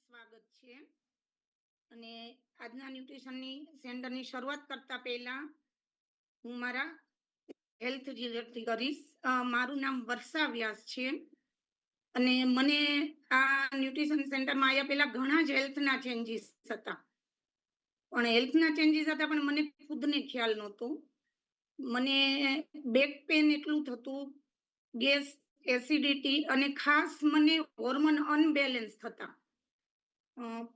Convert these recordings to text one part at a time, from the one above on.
સ્વાગત છે અને આજના ન્યુટ્રિશનની સેન્ટરની શરૂઆત કરતા પહેલા હું મારા હેલ્થ રિલેટેડ કરીશ. મારું નામ વર્ષા વ્યાસ છે અને મને આ ન્યુટ્રિશન સેન્ટરમાં આવ્યા પહેલા ઘણા જ હેલ્થના ચેન્જીસ હતા, પણ હેલ્થના ચેન્જીસ હતા પણ મને ખુદને ખ્યાલ નહોતો. મને બેક પેન એટલું થતું, ગેસ, એસિડિટી અને ખાસ મને હોર્મોન અનબેલેન્સ થતા.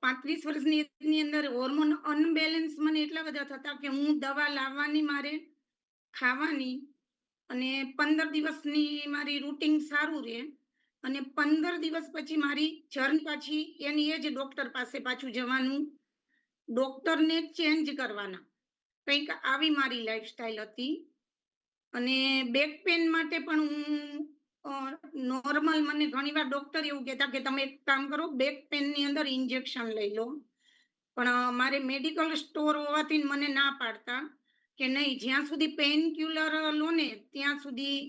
35 વર્ષની એજની અંદર હોર્મોન અનબેલેન્સ મને એટલા બધા થતા કે હું દવા લાવવાની, મારે ખાવાની અને 15 દિવસની મારી રૂટીન સારું રહે અને 15 દિવસ પછી મારી જર્ની પાછી એની એ જ ડોક્ટર પાસે પાછું જવાનું, ડોક્ટરને ચેન્જ કરવાના, કંઈક આવી મારી લાઈફસ્ટાઈલ હતી. અને બેક પેન માટે પણ હું નોર્મલ, મને ઘણીવાર ડોક્ટર એવું કહેતા કે તમે એક કામ કરો, બેક પેનની અંદર ઇન્જેક્શન લઈ લો, પણ મારે મેડિકલ સ્ટોર હોવાથી મને ના પાડતા કે નહીં, જ્યાં સુધી પેઇન ક્યુલર લો ને ત્યાં સુધી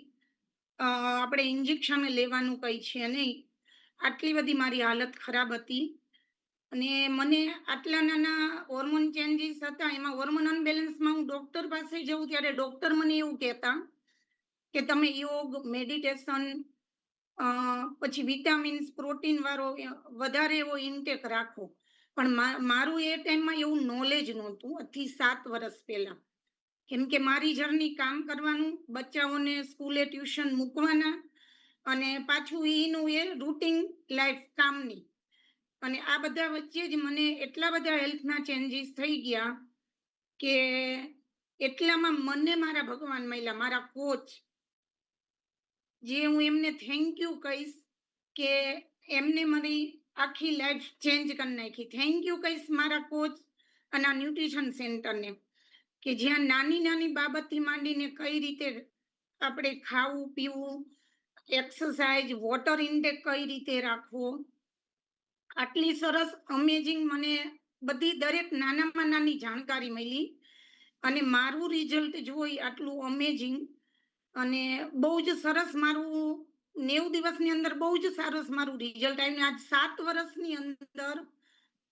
આપણે ઇન્જેક્શન લેવાનું કંઈ છે નહીં. આટલી બધી મારી હાલત ખરાબ હતી અને મને આટલા નાના હોર્મોન ચેન્જીસ હતા. એમાં હોર્મોન અનબેલેન્સમાં હું ડોક્ટર પાસે જઉં ત્યારે ડોક્ટર મને એવું કહેતા કે તમે યોગ, મેડિટેશન, પછી વિટામિન્સ, પ્રોટીન વાળો વધારે એવો ઇન્ટેક રાખો. પણ મારું એ ટાઈમમાં એવું નોલેજ નહોતું, 7 વર્ષ પહેલા. કેમ કે મારી જર્ની કામ કરવાનું, બચ્ચાઓને સ્કૂલે ટ્યુશન મૂકવાના અને પાછું એનું એ રૂટીન લાઈફ કામની, અને આ બધા વચ્ચે જ મને એટલા બધા હેલ્થના ચેન્જીસ થઈ ગયા કે એટલામાં મને મારા ભગવાન મળ્યા, મારા કોચ, જે હું એમને થેન્ક યુ કહીશ કે એમને મારી આખી લાઈફ ચેન્જ કરી નાખી. થેન્ક યુ કહીશ મારા કોચ અને આ ન્યુટ્રિશન સેન્ટરને, કે જ્યાં નાની નાની બાબતથી માંડીને કઈ રીતે આપણે ખાવું પીવું, એક્સરસાઇઝ, વોટર ઇન્ટેક કઈ રીતે રાખવો, આટલી સરસ અમેઝિંગ મને બધી દરેક નાનામાં નાની જાણકારી મળી. અને મારું રિઝલ્ટ જોઈ આટલું અમેઝિંગ અને બહુ જ સરસ, મારું 90 દિવસની અંદર બહુ જ સરસ મારું રિઝલ્ટ આવ્યું. આજ 7 વર્ષની અંદર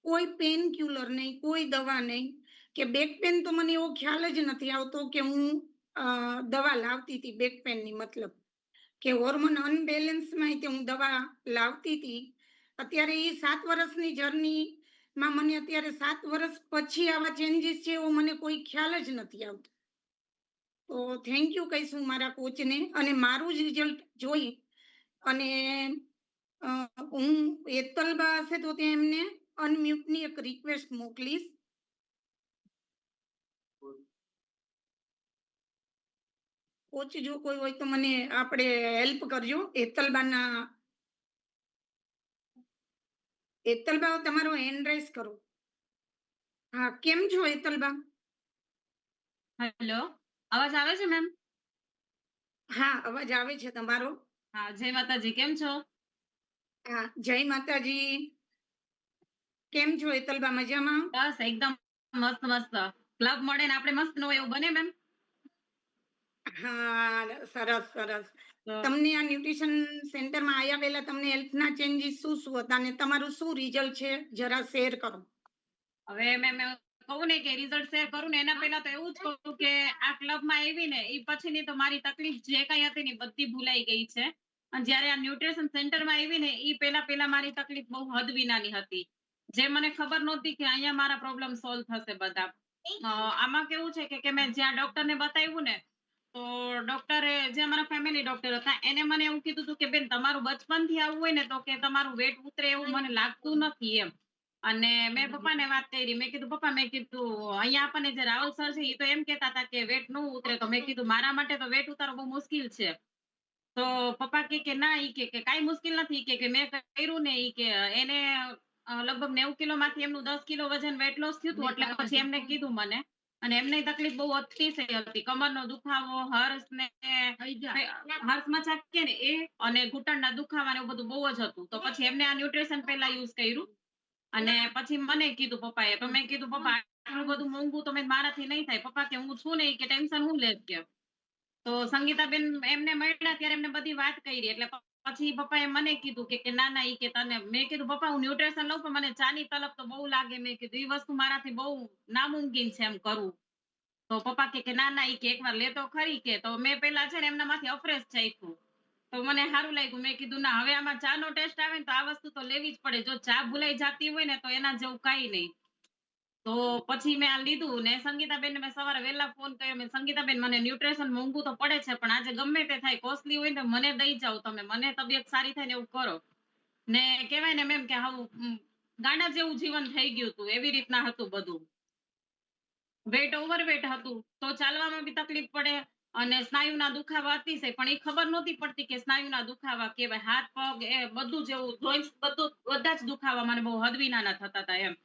કોઈ પેન ક્યુલર નહીં, કોઈ દવા નહીં, કે બેક પેન તો મને એવો ખ્યાલ જ નથી આવતો કે હું દવા લાવતી હતી બેક પેનની, મતલબ કે હોર્મોન અનબેલેન્સમાં હું દવા લાવતી હતી. અત્યારે એ 7 વર્ષની જર્નીમાં મને અત્યારે 7 વર્ષ પછી આવા ચેન્જીસ છે એવો મને કોઈ ખ્યાલ જ નથી આવતો. તો થેન્ક યુ કહીશું મારા કોચને. અને મારું જ રિઝલ્ટ જોઈ અને હું હેતલબા હશે તો ત્યાં એમને અનમ્યુટની એક રિક્વેસ્ટ મોકલીશ. કોચ જો કોઈ હોય તો મને આપણે હેલ્પ કરજો. હેતલબા તમારો હેન્ડ રાઈઝ કરો. હા, કેમ છો હેતલબા? હેલો, અવાજ આવે છે મેમ? હા, અવાજ આવે છે તમારો. હા, જય માતાજી. કેમ છો? હા, જય માતાજી. કેમ છો હેતલબા? મજામાં? બસ એકદમ મસ્ત મસ્ત. ક્લબ મળે ને આપણે મસ્ત નો એવું બને મેમ. હા, સરસ સરસ. તો તમને આ ન્યુટ્રિશન સેન્ટરમાં આવ્યા પહેલા તમને હેલ્થના ચેન્જીસ શું શું હતા અને તમારું શું રિઝલ્ટ છે, જરા શેર કરો. હવે મેમ કહું ને કે રિઝલ્ટ શેર કરું ને એના પહેલા તો એવું જ કહું કે આ ક્લબમાં આવી ને એ પછીની તો મારી તકલીફ જે કઈ હતી ને બધી ભૂલાઈ ગઈ છે. અને જ્યારે આ ન્યુટ્રિશન સેન્ટરમાં આવી ને એ પહેલા મારી તકલીફ બહુ હદ વિનાની હતી, જે મને ખબર નહોતી કે અહીંયા મારા પ્રોબ્લેમ સોલ્વ થશે બધા. આમાં કેવું છે કે મેં જ્યાં ડોક્ટરને બતાવ્યું ને, તો ડોક્ટરે, જે અમારા ફેમિલી ડોક્ટર હતા, એને મને એવું કીધું હતું કે બેન તમારું બચપનથી આવું હોય ને તો કે તમારું વેટ ઉતરે એવું મને લાગતું નથી એમ. અને મેં પપ્પાને વાત કરી. મેં કીધું પપ્પા, મેં કીધું અહીંયા આપણને જે રાહુલ સર છે એ તો એમ કહેતા હતા કે વેટ નો ઉતરે, તો મેં કીધું મારા માટે તો વેટ ઉતારવો બહુ મુશ્કેલ છે. તો પપ્પા કે ના, ઈ કે કાંઈ મુશ્કેલ નથી, કે મેં કર્યું ને ઈ કે એને લગભગ 90 કિલો માંથી એમનું 10 કિલો વજન વેટ લોસ થયું હતું. એટલે પછી એમને કીધું મને, અને એમને તકલીફ બહુ અતિશય હતી, કમરનો દુખાવો, હર્ષ કે ને એ, અને ઘૂંટણના દુખાવા ને એવું બધું બહુ જ હતું. તો પછી એમને આ ન્યુટ્રિશન પહેલા યુઝ કર્યું અને પછી મને કીધું પપ્પાએ. તો મેં કીધું પપ્પા આટલું બધું મોંઘું તો મારાથી નહીં થાય. પપ્પા કે હું છું ને, કે ટેન્શન હું લેત કે. તો સંગીતાબેન એમને મળ્યા ત્યારે એમને બધી વાત કરી, એટલે પછી પપ્પાએ મને કીધું કે ના ના ઈ કે તને, મેં કીધું પપ્પા હું ન્યુટ્રિશન લઉં પણ મને ચાની તલબ તો બહુ લાગે. મેં કીધું ઈ વસ્તુ મારાથી બહુ નામુમકિન છે એમ કરવું. તો પપ્પા કે ના ના ઈ કે એકવાર લેતો ખરી. કે તો મેં પેલા છે ને એમનામાંથી અફરેશ ચાખ્યું. તો મને સારું લાગ્યું. મેં કીધું ના હવે આમાં ચા નો ટેસ્ટ આવે ને તો આ વસ્તુ તો લેવી જ પડે. જો ચા ભૂલાઈ જતી હોય ને તો એના જેવું કઈ નહીં. તો પછી મેં આ લીધું ને સંગીતાબેન ને મેં સવારે વહેલા ફોન કર્યો. મેં સંગીતાબેન મને ન્યુટ્રિશન મોંઘું તો પડે છે પણ આજે ગમે તે થાય કોસ્ટલી હોય ને તો મને દઈ જાવ તમે, મને તબિયત સારી થાય ને એવું કરો. ને કહેવાય ને મેમ કે ગાંડા જેવું જીવન થઈ ગયું હતું, એવી રીતના હતું બધું. વેટ ઓવરવેટ હતું તો ચાલવામાં બી તકલીફ પડે અને સ્નાયુના દુખાવા અતિશય. પણ એ ખબર નહોતી પડતી કે સ્નાયુના દુખાવા કેવાય. હાથ પગ એ બધું જેવું જોઈન્ટ્સ બધું બધા જ દુખાવા મને બહુ હદવિનાના થતા હતા એમ.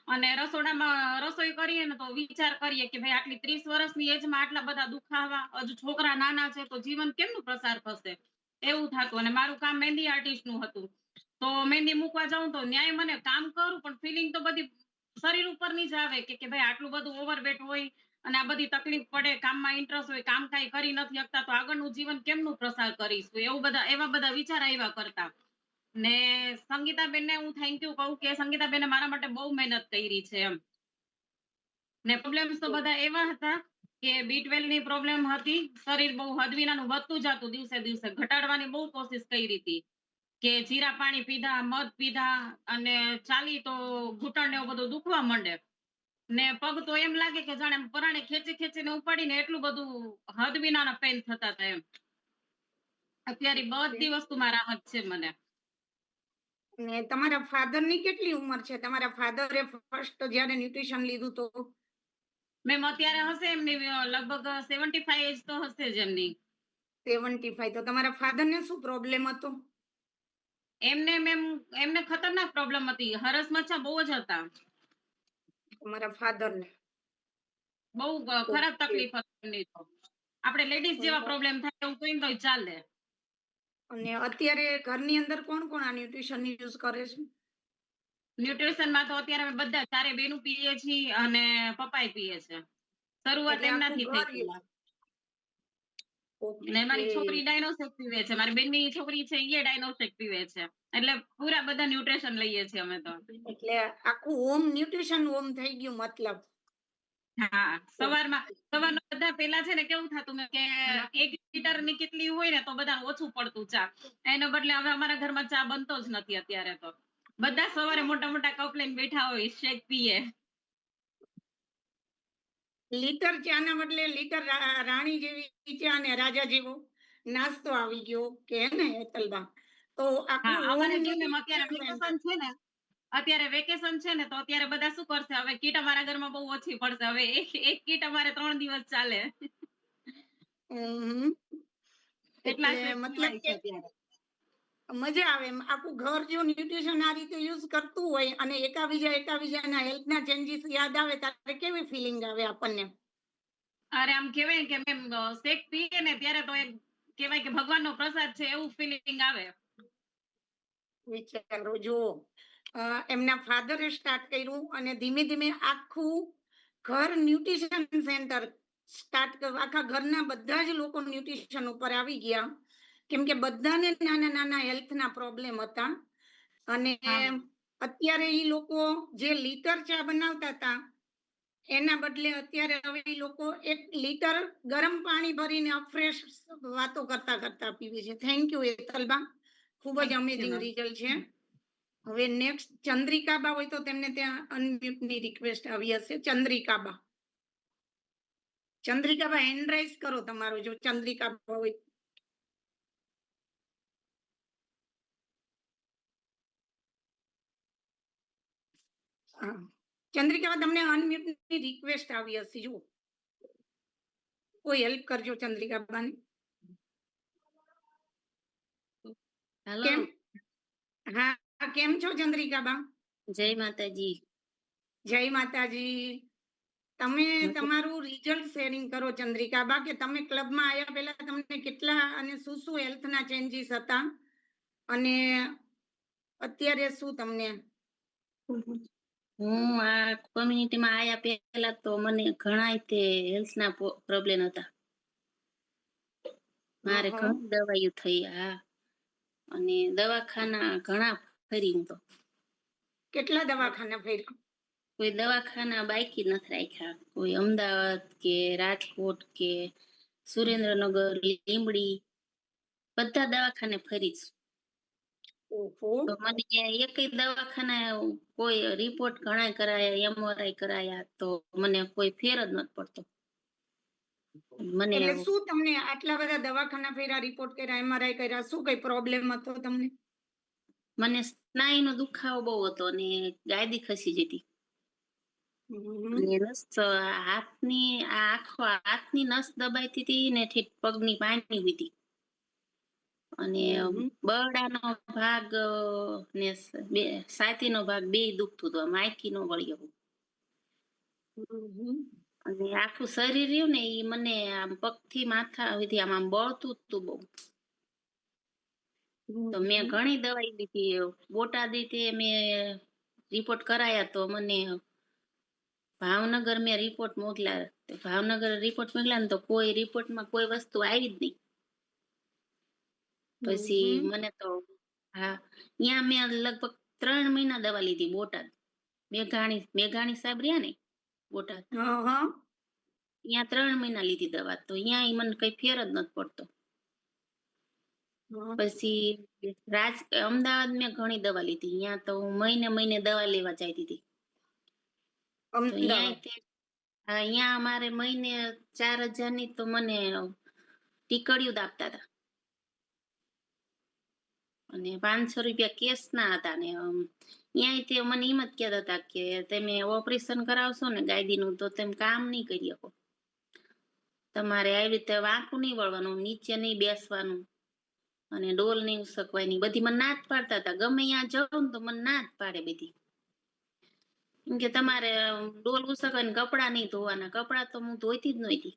અને રસોડામાં રસોઈ કરીએ ને તો વિચાર કરીએ કે ભાઈ આટલી 30 વર્ષની એજમાં આટલા બધા દુખાવા, હજુ છોકરા નાના છે તો જીવન કેમનું પ્રસાર થશે એવું થતું. અને મારું કામ મહેંદી આર્ટિસ્ટ નું હતું તો મહેંદી મૂકવા જાઉં તો ન્યાય મને કામ કરું પણ ફિલિંગ તો બધી શરીર ઉપરની જ આવે કે ભાઈ આટલું બધું ઓવરવેટ હોય અને આ બધી તકલીફ પડે, કામમાં ઇન્ટરેસ્ટ હોય, કામ કાંઈ કરી નથી શકતા તો આગળનું જીવન કેમનું પ્રસાર કરીશું, એવા બધા વિચાર આવ્યા કરતા. ને સંગીતાબેનને હું થેન્ક યુ કહું કે સંગીતાબેને મારા માટે બહુ મહેનત કરી છે એમ. ને પ્રોબ્લેમ્સ તો બધા એવા હતા કે B12 ની પ્રોબ્લેમ હતી. શરીર બહુ હદવિનાનું વધતું જતું દિવસે દિવસે. ઘટાડવાની બહુ કોશિશ કરી હતી કે જીરા પાણી પીધા, મધ પીધા અને ચાલી તો ઘૂંટણ ને એવું બધું દુખવા માંડે. ને પગ તો એમ લાગે કે જાણે પરાણે ખેંચી ખેંચીને ઉપાડીને એટલું બધું હદ વિનાના પેઇન થતા હતા એમ. અત્યારે બધી વસ્તુમાં રાહત છે મને. ને તમારા ફાધર ની કેટલી ઉંમર છે? તમારા ફાધરે ફર્સ્ટ જયારે ન્યુટ્રિશન લીધું તો? મેમ અત્યારે હશે એમની લગભગ 75 એજ તો હશે જ એમની. 75. તો તમારા ફાધર ને શું પ્રોબ્લેમ હતો? એમને ખતરનાક પ્રોબ્લેમ હતી. હરસ મચ્છા બહુ જ હતા. તમારા ફાધર ને બહુ ખરાબ તકલીફ હતી એમની તો. આપણે લેડીઝ જેવા પ્રોબ્લેમ થાય એવું કઈ તોય ચાલે. અને અત્યારે ઘરની અંદર કોણ કોણ આ ન્યુટ્રિશન યુઝ કરે છે? ન્યુટ્રિશન માં તો અત્યારે અમે બધા ચારે બેનું પીએ છીએ અને પપ્પાએ પીએ છે. શરૂઆત એટલે આખું એમનાથી થઈ ઘર પેલા. ઓકે. ને મારી છોકરી ડાયનોસેક પીવે છે. મારી બેનની છોકરી છે એ ડાયનોસેક પીવે છે. એટલે પૂરા બધા ન્યુટ્રિશન લઈએ છીએ અમે તો. એટલે આખું હોમ ન્યુટ્રિશન હોમ થઈ ગયું મતલબ. હા, સવારમાં બધા પેલા છે ને કેવું થતું કે 1 લીટર ની કેટલી હોય ને તો બધા ઓછું પડતું ચા. એનો બદલે હવે અમારા ઘરમાં ચા બનતો જ નથી અત્યારે તો. બધા સવારે મોટા મોટા કપ લઈને બેઠા હોય, શેક પીએ. લીટર ચા ના બદલે લીટર રાણી જેવી ચા ને રાજા જેવો નાસ્તો આવી ગયો કે ને હેતલબા. તો આખું હા, હોમ અમારે જો મેમ અત્યારે ન્યુટ્રિશન સેન્ટર. વેકેશન છે ને તો અત્યારે બધા શું કરશે, હવે કીટ અમારા ઘરમાં બહુ ઓછી પડશે. હવે એક કીટ અમારે 3 દિવસ ચાલે. હમ. એટલા એટલે શેક મતલબ પીવાય છે કે અત્યારે. મજા આવે એમ. આખું ઘર જો ન્યુટ્રિશન આ રીતે યુઝ કરતું હોય અને એકાબીજાના હેલ્થના ચેન્જીસ યાદ આવે ત્યારે કેવી ફિલિંગ આવે આપણને? અરે આમ કેવાય કે મેમ શેક પીએ ને ત્યારે તો કેવાય કે ભગવાનનો પ્રસાદ છે એવું ફિલિંગ આવે. વિચારો જો એમના ફાધરે સ્ટાર્ટ કર્યું અને ધીમે ધીમે આખું ઘર ન્યુટ્રિશન સેન્ટર સ્ટાર્ટ કર્યું. આખા ઘરના બધા જ લોકો ન્યુટ્રિશન ઉપર આવી ગયા કેમ કે બધાને નાના નાના હેલ્થના પ્રોબ્લેમ હતા. અને હા અત્યારે એ લોકો જે લીટર ચા બનાવતા હતા એના બદલે અત્યારે હવે એ લોકો 1 લીટર ગરમ પાણી ભરીને અફ્રેશ વાતો કરતા કરતા પીવે છે. થેન્ક યુ હેતલબા, ખૂબ જ thank you amazing ma'am. Result છે. હવે નેક્સ્ટ ચંદ્રિકાબા હોય તો તેમને ત્યાં અનમ્યુટની રિક્વેસ્ટ આવી હશે. ચંદ્રિકાબા હેન્ડ રાઇઝ કરો તમારો જો ચંદ્રિકાબા હોય. હા, ચંદ્રિકાબા તમને અનમ્યુટની રિક્વેસ્ટ આવી હશે. જુઓ, કોઈ હેલ્પ કરજો ચંદ્રિકાબાને. હેલો, કેમ? હા, કેમ છો ચંદ્રિકાબા? જય માતાજી. જય માતાજી. તમે તમારું રિઝલ્ટ શેરિંગ કરો ચંદ્રિકાબા કે તમે ક્લબમાં આવ્યા પહેલા તમને કેટલા અને શું હેલ્થના ચેન્જીસ હતા અને અત્યારે શું તમને? હું આ કોમ્યુનિટીમાં આયા પહેલા તો મને ઘણા તે હેલ્થના પ્રોબ્લેમ હતા. મારે ઘણી દવાઈઓ થઈ. હા, અને દવાખાના ઘણા ફરી હું તો. કેટલા દવાખાના ફર્યા? કોઈ દવાખાના બાકી નથી રાખ્યા. કોઈ અમદાવાદ કે રાજકોટ કે સુરેન્દ્રનગર, લીંબડી બધા દવાખાને ફરી છું. ઓહો. તો મને એકય દવાખાના કોઈ રિપોર્ટ ઘણા કરાયા, MRI કરાયા તો મને કોઈ ફેર જ નથી પડતો. મને એટલે શું તમને આટલા બધા દવાખાના ફેર્યા, રિપોર્ટ કર્યા, MRI કર્યા, શું કઈ પ્રોબ્લેમ હતો તમને? મને સ્નાયુનો દુખાવો બહુ હતો અને ગાદી ખસી જતી. હમ. અને નસ હાથની આખો હાથની નસ દબાઈતી હતી ને ઠીક પગની પાંયની હતી. અને હમ. બરડાનો ભાગ ને છાતીનો ભાગ બેય દુખતું હતું. આમ આંખી નો વળી શકું. હમ. અને આખું શરીર રહ્યું ને ઈ મને આમ પગથી માથા સુધી આમ બળતું હતું બહુ. તો મેં ઘણી દવાઈ લીધી. બોટાદથી મેં રિપોર્ટ કરાયા તો મને ભાવનગર મેં રિપોર્ટ મોકલ્યા. ભાવનગર રિપોર્ટ મોકલ્યા ને તો કોઈ રિપોર્ટમાં કોઈ વસ્તુ આવી જ નહીં. પછી મને તો હા ત્યાં મેં લગભગ 3 મહિના દવા લીધી બોટાદ. મેઘાણી સાહેબ રહ્યા ને બોટાદ, હા. ત્યાં 3 મહિના લીધી દવા. તો ત્યાં મને કઈ ફેર જ નથી પડતો. પછી અમદાવાદ મેં ઘણી દવા લીધી. ત્યાં તો હું મહિને દવા લેવા જતી હતી. તો અહીંયા અમારે મહિને 4,000 ની તો મને ટીકડીઓ આપતા હતા. અને 500 રૂપિયા કેસ ના હતા. ને ત્યાં તે મને એમ જ કહેતા હતા કે તમે ઓપરેશન કરાવશો ને ગાયદીનું તો તમે કામ નહીં કરી શકો. તમારે આવી રીતે વાંકું નહીં વળવાનું, નીચે નહીં બેસવાનું અને ડોલ નહીં ઉસકવાની. બધી મને ના જ પાડતા હતા. ગમે ત્યાં જાઉં ને તો મને ના જ પાડે બધી. કેમ કે તમારે ડોલ ઉસકવાની, કપડાં નહીં ધોવાના. કપડાં તો હું ધોઈતી જ નહોતી.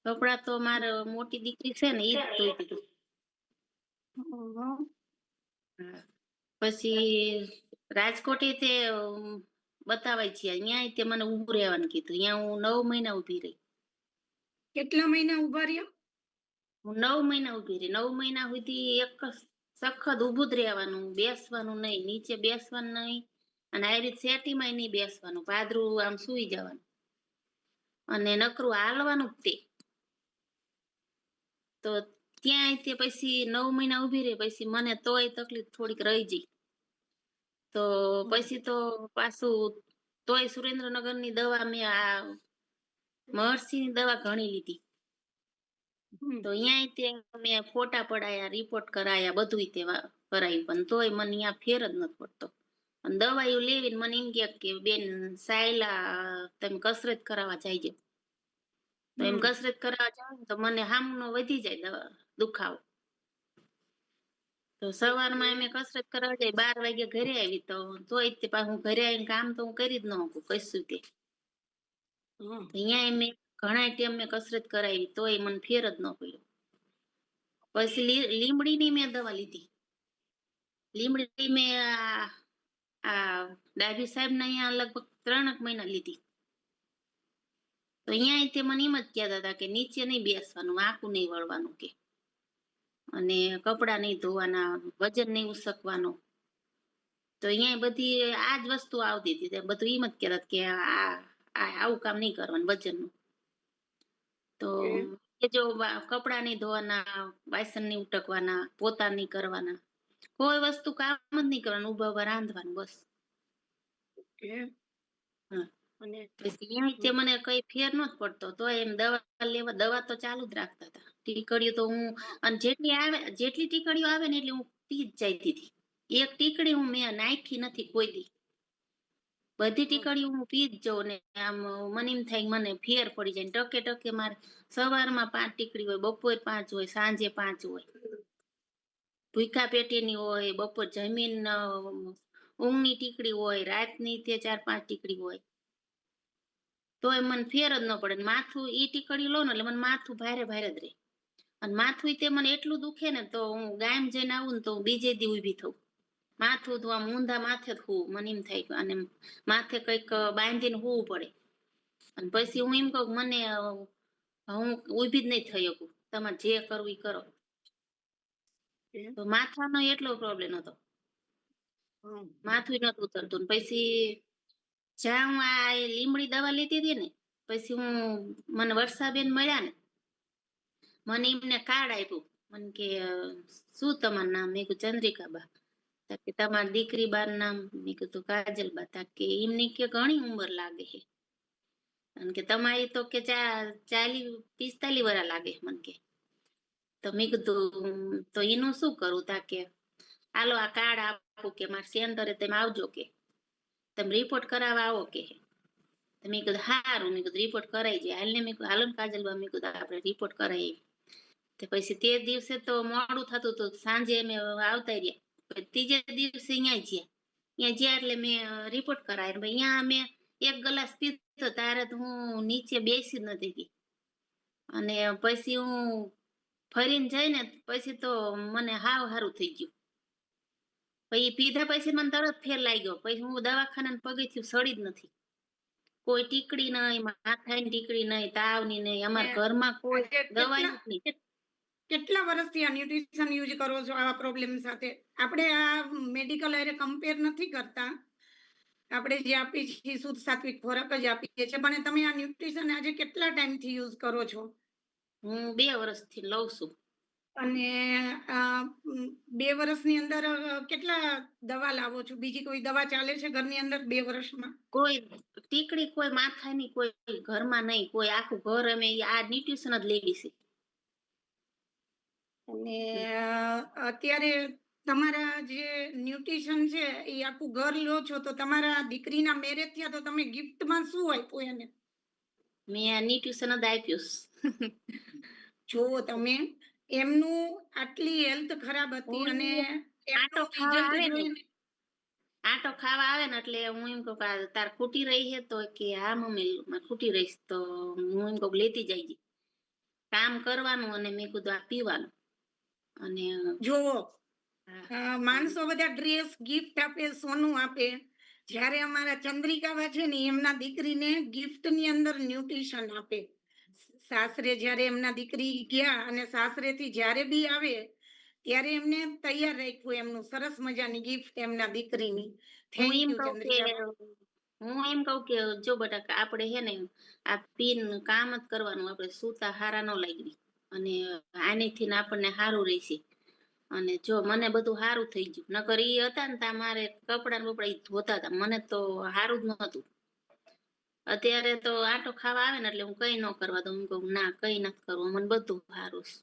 કપડાં તો મારે મોટી દીકરી છે ને ઈ જ ધોઈતી હતી. પછી રાજકોટે તે બતાવાય છે, ત્યાં તે મને ઊભું રહેવાનું કીધું. ત્યાં હું 9 મહિના ઊભી રહી. કેટલા મહિના ઉભા રહ્યા? હું 9 મહિના ઊભી રહી. 9 મહિના સુધી એક સખત ઊભું જ રહેવાનું, બેસવાનું નહીં, નીચે બેસવાનું નહીં. અને આવી રીતે સેટીમાં નહીં બેસવાનું, પાદરું આમ સુઈ જવાનું અને નકરું હાલવાનું જ તે. તો ત્યાં તે પછી 9 મહિના ઊભી રહી. પછી મને તોય તકલીફ થોડીક રહી ગઈ. તો પછી તો પાછું તોય સુરેન્દ્રનગરની દવા મેં આ મહર્ષિની દવા ઘણી લીધી. તો અહીંયા તે મેં ફોટા પડાયા, રિપોર્ટ કરાયા, બધું તે કરાયું. પણ તોય મને અહીંયા ફેર જ નથી પડતો. અને દવાઈઓ લેવીને મને એમ કે બેન સાયલા તમે કસરત કરાવવા જાય. તો એમ કસરત કરવા જાવ તો મને હામનો વધી જાય દુખાવો. તો સવારમાં અમે કસરત કરવા જાય, 12 વાગે ઘરે આવી તો તોય તે હું ઘરે આવીને કામ તો હું કરી જ ન શકું કશું તે. અહીંયા મેં ઘણા ટાઈમ મેં કસરત કરાવી તોય મને ફેર જ ન પડ્યો. પછી લીમડીની મેં દવા લીધી. લીમડી મેં આ ડાભી સાહેબ ને અહીંયા લગભગ 3 મહિના લીધી. તો અહીંયા તે મને એમ જ કહેતા હતા કે નીચે નહીં બેસવાનું, આંકું નહીં વળવાનું કે, અને કપડાં નહીં ધોવાના, વજન નહીં ઉસકવાનું. તો અહીંયા બધી આ જ વસ્તુ આવતી હતી. બધું એમ જ કહેતા કે આવું કામ નહીં કરવાનું વજનનું. તો જો કપડાં નહીં ધોવાના, વાસણ નહીં ઉટકવાના, પોતા નહીં કરવાના, કોઈ વસ્તુ કામ જ નહીં કરવાનું, ઉભા રાંધવાનું બસ. પછી અહીંયા મને કઈ ફેર નતો પડતો. તો એમ દવા તો ચાલુ જ રાખતા હતા. ટીકડીઓ તો હું અને જેટલી ટીકડીઓ આવે ને એટલી હું પી જ જતી હતી. એક ટીકડી હું મેં નાખી નથી કોઈ દી. બધી ટીકડીઓ હું પી જ જાઉં ને આમ મને એમ થાય મને ફેર પડી જાય. ટકે ટકે મારે સવારમાં 5 ટીકડી હોય, બપોરે 5 હોય, સાંજે 5 હોય. ભૂખા પેટીની હોય, બપોર જમીન ઊંઘની ટીકડી હોય, રાતની તે 4-5 ટીકડી હોય. તોય મને ફેર જ ન પડે. માથું ઈ ટીકડી લો ને એટલે મને માથું ભારે ભારે જ રહે. અને માથું તે મને એટલું દુખે ને તો હું ગામ જઈને આવું ને તો બીજે દી ઊભી થઉં. માથું તો આમ ઊંધા માથે જ હોવું. મને એમ થાય અને માથે કંઈક બાંધીને હોવું પડે. અને પછી હું એમ કહું મને હું ઊભી જ નહીં થઈ શકું. તમારે જે કરવું એ કરો. હમ. તો માથાનો એટલો પ્રોબ્લેમ હતો, હમ. માથું નતું ઉતરતું. ને પછી જ્યાં હું આ લીમડી દવા લેતી હતી ને, પછી મને વર્ષાબેન મળ્યા ને, મને એમને કાર્ડ આપ્યું. મને કે શું તમારું નામ? મેં કીધું ચંદ્રિકાબા. તો કે તમારી દીકરી બાર નામ? મેં કીધું કાજલબા. તા કે એમની કે ઘણી ઉંમર લાગે છે, અને કે તમારી તો કે 40-45 વર્ષ લાગે મને કે. તો મેં કીધું તો એનું શું કરું? તા કે હાલો આ કાર્ડ આપું કે મારા સેન્ટરે તમે આવજો કે તમે રિપોર્ટ કરાવવા આવો કે. તો મેં કીધું સારું. મેં કીધું રિપોર્ટ કરાવી જાય. હાલ ને મેં કીધું હાલો ને કાજલબા, મેં કીધું આપણે રિપોર્ટ કરાવી. તો પછી તે દિવસે તો મોડું થતું હતું, સાંજે અમે આવતા રહ્યા. ત્રીજે દિવસે અહીંયા જ્યાં એટલે મેં રિપોર્ટ કરાવ્યો. અહીંયા મેં 1 ગ્લાસ પીધો ત્યારે તો હું નીચે બેસી જ નથી ગઈ. અને પછી હું ફરીને જઈને પછી તો મને હાવ સારું થઈ ગયું. પછી પીધા પછી મને તરત ફેર લાગ્યો. પછી હું દવાખાના પગથિયું સડી જ નથી. કોઈ ટીકડી નહીં, માથાની ટીકડી નહીં, તાવની નહીં. અમારા ઘરમાં કોઈ આજે દવાઈ જ નહીં. કેટલા વર્ષથી આ ન્યુટ્રિશન યુઝ કરો છો આવા પ્રોબ્લેમ સાથે? આપણે આ મેડિકલ હારે કમ્પેર નથી કરતા, આપણે જે આપીએ છીએ શુદ્ધ સાત્વિક ખોરાક જ આપીએ છીએ, પણ તમે આ ન્યુટ્રિશન આજે કેટલા ટાઈમથી યુઝ કરો છો? હું 2 વર્ષથી લઉં છું. અને 2 વર્ષની અંદર કેટલા દવા લાવો છો? બીજી કોઈ દવા ચાલે છે ઘરની અંદર 2 વર્ષમાં? કોઈ ટીકડી, કોઈ માથાની, કોઈ ઘરમાં નહીં. કોઈ આખું ઘર અમે આ ન્યુટ્રિશન જ લેવી છે. અને અત્યારે તમારા જે ન્યુટ્રિશન છે એ આખું ઘર લો છો, તો તમારા દીકરીના મેરેજ થયા તો તમે ગિફ્ટમાં શું આપ્યું એને? મેં આ ન્યુટ્રિશન જ આપ્યું છે. જો તમે એમનું આટલી હેલ્થ ખરાબ હતી હું અને આટો એમનું ખાવા રિઝલ્ટ આવે ને, જોઈને આટો ખાવા આવે ને એટલે હું એમ કહું કે આ તાર ખૂટી રહી છે? તો કે હા મમ્મી મારે ખૂટી રહીશ. તો હું એમ કહું લેતી જાય કામ કરવાનું, અને મેં કીધું આ પીવાનું. અને જોવો હા, માણસો બધા ડ્રેસ ગિફ્ટ આપે, સોનું આપે. જ્યારે અમારા ચંદ્રિકાબા છે ને એમના દીકરીને ગિફ્ટ ની અંદર ન્યુટ્રિશન આપે. સાસરે જ્યારે એમના દીકરી ગયા અને સાસરેથી જ્યારે બી આવે ત્યારે એમને તૈયાર રાખ્યું એમનું સરસ મજાની ગિફ્ટ એમના દીકરીની. હું થેન્ક એમ યુ કહું કે ચંદ્રિકાબા. જો બેટા આપણે હે ને આ પીન કામ જ કરવાનું, આપણે સૂતા હારા ન લાગવી. અને આનીથી આપણને સારું રહેશે. અને જો મને બધું સારું થઈ ગયું. નકર ઈ હતા ને તા મારે કપડા ને બપડા ઈ ધોતા હતા, મને તો સારું જ નતું. અત્યારે તો આટો ખાવા આવે ને એટલે હું કઈ ન કરવા દઉં. હું કહું ના કઈ નથી કરવું, મને બધું સારું છે.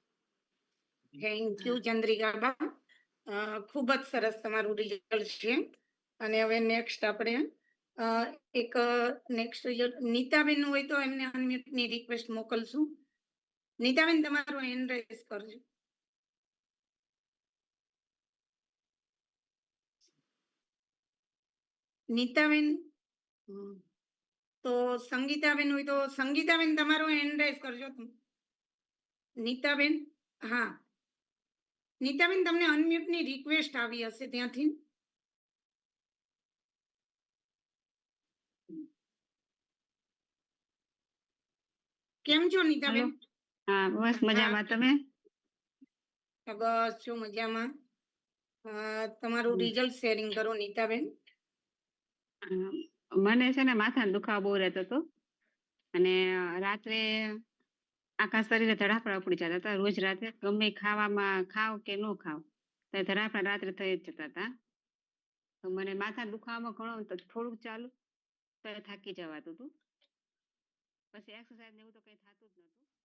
Thank you Chandrikaba. ખૂબ જ સરસ તમારું રિઝલ્ટ છે. અને હવે નેક્સ્ટ આપણે એક નેક્સ્ટ નીતાબેન હોય તો એમને અનમ્યુટની રિક્વેસ્ટ મોકલશું. નીતાબેન તમારો હેન્ડ રેઝ કરજો. નીતાબેન, તો સંગીતાબેન હોય તો સંગીતાબેન તમારો હેન્ડ રેઝ કરજો. નીતાબેન, હા નીતાબેન તમને અનમ્યુટની રિક્વેસ્ટ આવી હશે ત્યાંથી. કેમ છો નીતાબેન? હા બસ મજામાં. તમે? બસ જો મજામાં. તમારું રિઝલ્ટ શેરિંગ કરો નીતાબેન. મને છે ને માથાનો દુખાવો બહુ રહેતો હતો, અને રાત્રે આખા શરીરે ધડાફડા પડી જતા હતા. રોજ રાત્રે ગમે ખાવામાં ખાવ કે ન ખાવ તો ધડાફડા રાત્રે થઈ જ જતા હતા. તો મને માથા દુખાવામાં ઘણો થોડુંક ચાલુ તો થાકી જવાતું હતું. પછી એક્સરસાઇઝ ને એવું તો કઈ થતું જ નતું.